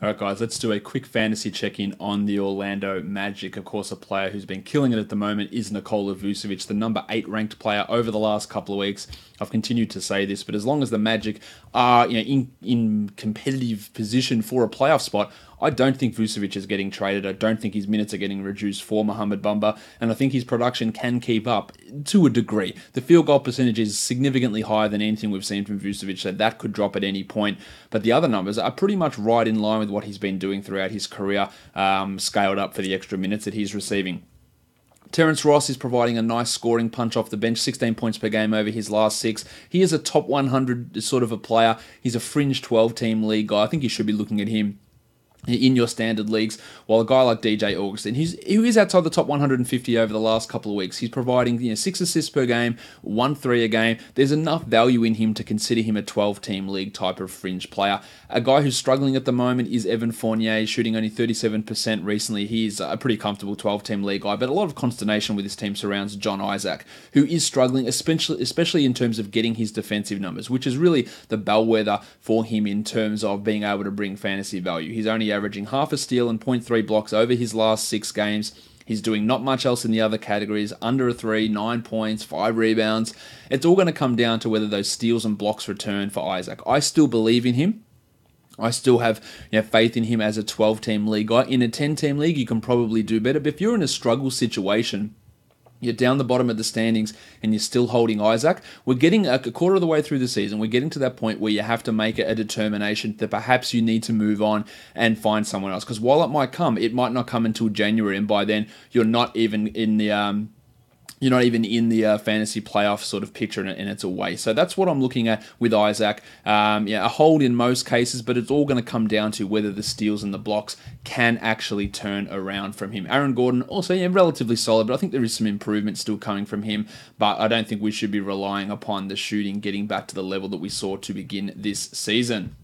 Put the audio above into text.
All right, guys, let's do a quick fantasy check-in on the Orlando Magic. Of course, a player who's been killing it at the moment is Nikola Vucevic, the number 8 ranked player over the last couple of weeks. I've continued to say this, but as long as the Magic are in competitive position for a playoff spot, I don't think Vucevic is getting traded. I don't think his minutes are getting reduced for Mohamed Bamba, and I think his production can keep up to a degree. The field goal percentage is significantly higher than anything we've seen from Vucevic, so that could drop at any point. But the other numbers are pretty much right in line with what he's been doing throughout his career, scaled up for the extra minutes that he's receiving. Terence Ross is providing a nice scoring punch off the bench, 16 points per game over his last 6. He is a top 100 sort of a player. He's a fringe 12-team league guy. I think you should be looking at him in your standard leagues, while a guy like DJ Augustin, who is outside the top 150 over the last couple of weeks, he's providing 6 assists per game, 1 3 a game. There's enough value in him to consider him a 12-team league type of fringe player. A guy who's struggling at the moment is Evan Fournier, shooting only 37% recently. He's a pretty comfortable 12-team league guy, but a lot of consternation with his team surrounds John Isaac, who is struggling, especially in terms of getting his defensive numbers, which is really the bellwether for him in terms of being able to bring fantasy value. He's only averaging half a steal and 0.3 blocks over his last 6 games. He's doing not much else in the other categories. Under a 3, 9 points, 5 rebounds. It's all going to come down to whether those steals and blocks return for Isaac. I still believe in him. I still have faith in him as a 12-team league guy. In a 10-team league, you can probably do better. But if you're in a struggle situation, you're down the bottom of the standings and you're still holding Isaac, we're getting a quarter of the way through the season. We're getting to that point where you have to make a determination that perhaps you need to move on and find someone else. Because while it might come, it might not come until January, and by then you're not even in the fantasy playoff sort of picture, and it's away. So that's what I'm looking at with Isaac. A hold in most cases, but it's all going to come down to whether the steals and the blocks can actually turn around from him. Aaron Gordon, also relatively solid, but I think there is some improvement still coming from him. But I don't think we should be relying upon the shooting getting back to the level that we saw to begin this season.